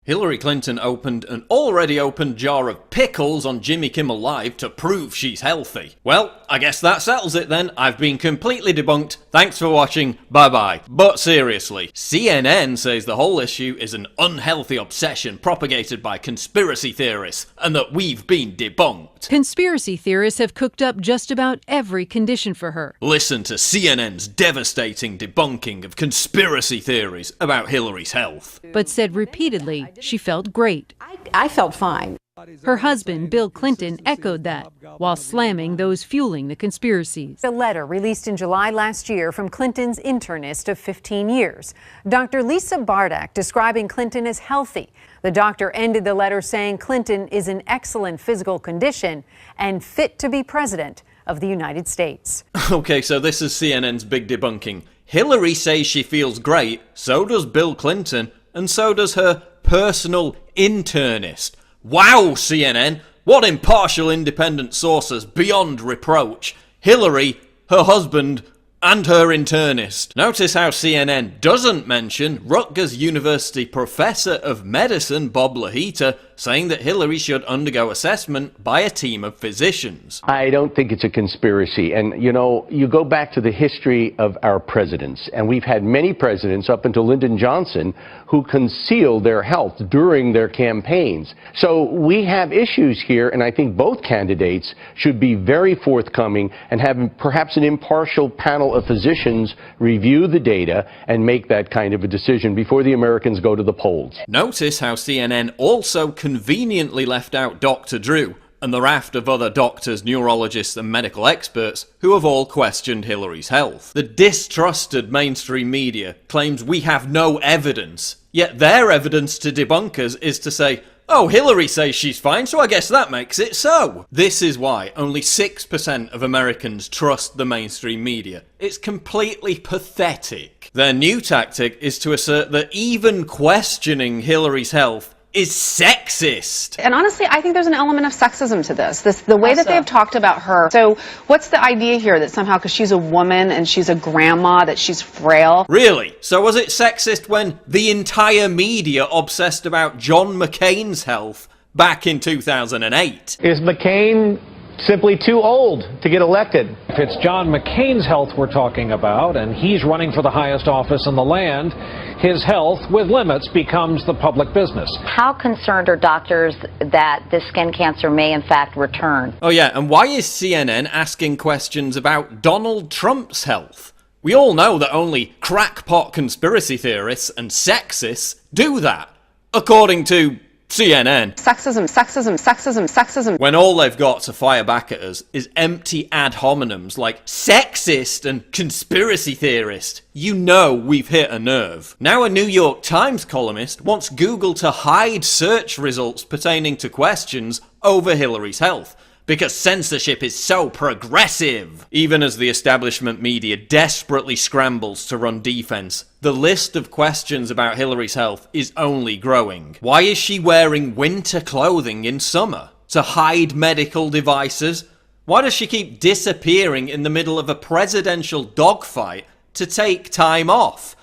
Hillary Clinton opened an already opened jar of pickles on Jimmy Kimmel Live to prove she's healthy. Well, I guess that settles it then. I've been completely debunked. Thanks for watching. Bye bye. But seriously, CNN says the whole issue is an unhealthy obsession propagated by conspiracy theorists and that we've been debunked. Conspiracy theorists have cooked up just about every condition for her. Listen to CNN's devastating debunking of conspiracy theories about Hillary's health. But said repeatedly she felt great. I felt fine. Her husband, Bill Clinton, echoed that, while slamming those fueling the conspiracies. A letter released in July last year from Clinton's internist of 15 years. Dr. Lisa Bardak describing Clinton as healthy. The doctor ended the letter saying Clinton is in excellent physical condition and fit to be president of the United States. Okay, so this is CNN's big debunking. Hillary says she feels great, so does Bill Clinton, and so does her personal internist. Wow, CNN, what impartial independent sources beyond reproach. Hillary, her husband, and her internist. Notice how CNN doesn't mention Rutgers University professor of medicine Bob Lahita saying that Hillary should undergo assessment by a team of physicians. I don't think it's a conspiracy. And, you know, you go back to the history of our presidents, and we've had many presidents up until Lyndon Johnson who concealed their health during their campaigns. So we have issues here, and I think both candidates should be very forthcoming and have perhaps an impartial panel of physicians review the data and make that kind of a decision before the Americans go to the polls. Notice how CNN also conveniently left out Dr. Drew and the raft of other doctors, neurologists and medical experts who have all questioned Hillary's health. The distrusted mainstream media claims we have no evidence, yet their evidence to debunkers is to say, oh, Hillary says she's fine, so I guess that makes it so. This is why only 6% of Americans trust the mainstream media. It's completely pathetic. Their new tactic is to assert that even questioning Hillary's health is sexist. And honestly, I think there's an element of sexism to this. The way that they've talked about her. So what's the idea here that somehow because she's a woman and she's a grandma that she's frail? Really? So was it sexist when the entire media obsessed about John McCain's health back in 2008? Is McCain simply too old to get elected? If it's John McCain's health we're talking about, and he's running for the highest office in the land, his health, with limits, becomes the public business. How concerned are doctors that this skin cancer may in fact return? Oh yeah, and why is CNN asking questions about Donald Trump's health? We all know that only crackpot conspiracy theorists and sexists do that, according to CNN. Sexism, sexism, sexism, sexism. When all they've got to fire back at us is empty ad hominems like sexist and conspiracy theorist, you know we've hit a nerve. Now a New York Times columnist wants Google to hide search results pertaining to questions over Hillary's health, because censorship is so progressive. Even as the establishment media desperately scrambles to run defense, the list of questions about Hillary's health is only growing. Why is she wearing winter clothing in summer? To hide medical devices? Why does she keep disappearing in the middle of a presidential dogfight to take time off?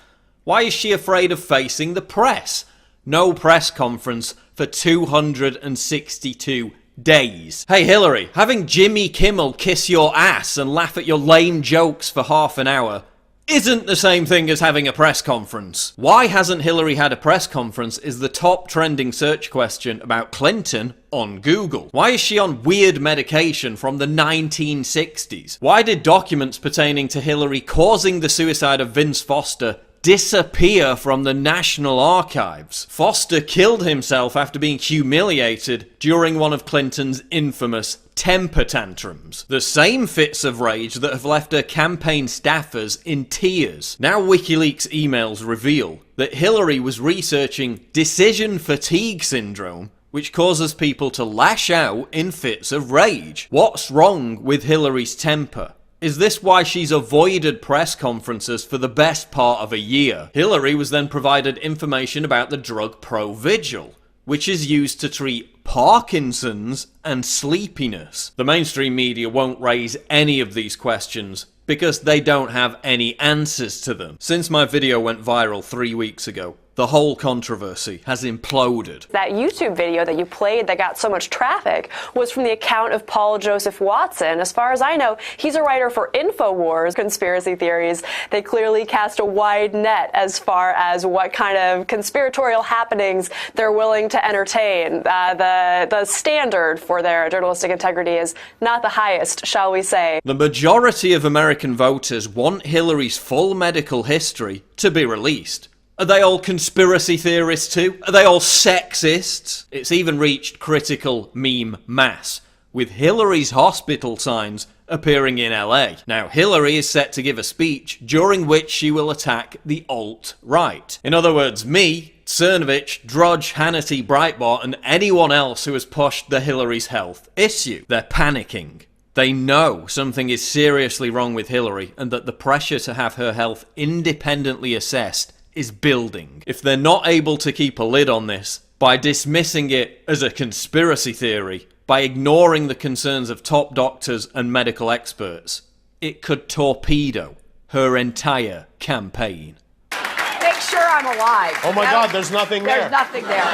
Why is she afraid of facing the press? No press conference for 262 days. Hey Hillary, having Jimmy Kimmel kiss your ass and laugh at your lame jokes for half an hour isn't the same thing as having a press conference. Why hasn't Hillary had a press conference is the top trending search question about Clinton on Google. Why is she on weird medication from the 1960s? Why did documents pertaining to Hillary causing the suicide of Vince Foster disappear from the National Archives? Foster killed himself after being humiliated during one of Clinton's infamous temper tantrums. The same fits of rage that have left her campaign staffers in tears. Now WikiLeaks emails reveal that Hillary was researching decision fatigue syndrome, which causes people to lash out in fits of rage. What's wrong with Hillary's temper? Is this why she's avoided press conferences for the best part of a year? Hillary was then provided information about the drug Provigil, which is used to treat Parkinson's and sleepiness. The mainstream media won't raise any of these questions because they don't have any answers to them. Since my video went viral 3 weeks ago, the whole controversy has imploded. That YouTube video that you played that got so much traffic was from the account of Paul Joseph Watson. As far as I know, he's a writer for InfoWars. Conspiracy theories, they clearly cast a wide net as far as what kind of conspiratorial happenings they're willing to entertain. The standard for their journalistic integrity is not the highest, shall we say. The majority of American voters want Hillary's full medical history to be released. Are they all conspiracy theorists too? Are they all sexists? It's even reached critical meme mass, with Hillary's hospital signs appearing in LA. Now, Hillary is set to give a speech during which she will attack the alt-right. In other words, me, Cernovich, Drudge, Hannity, Breitbart, and anyone else who has pushed the Hillary's health issue. They're panicking. They know something is seriously wrong with Hillary and that the pressure to have her health independently assessed is building. If they're not able to keep a lid on this by dismissing it as a conspiracy theory, by ignoring the concerns of top doctors and medical experts, it could torpedo her entire campaign. Make sure I'm alive. Oh my God, there's nothing there. There's nothing there.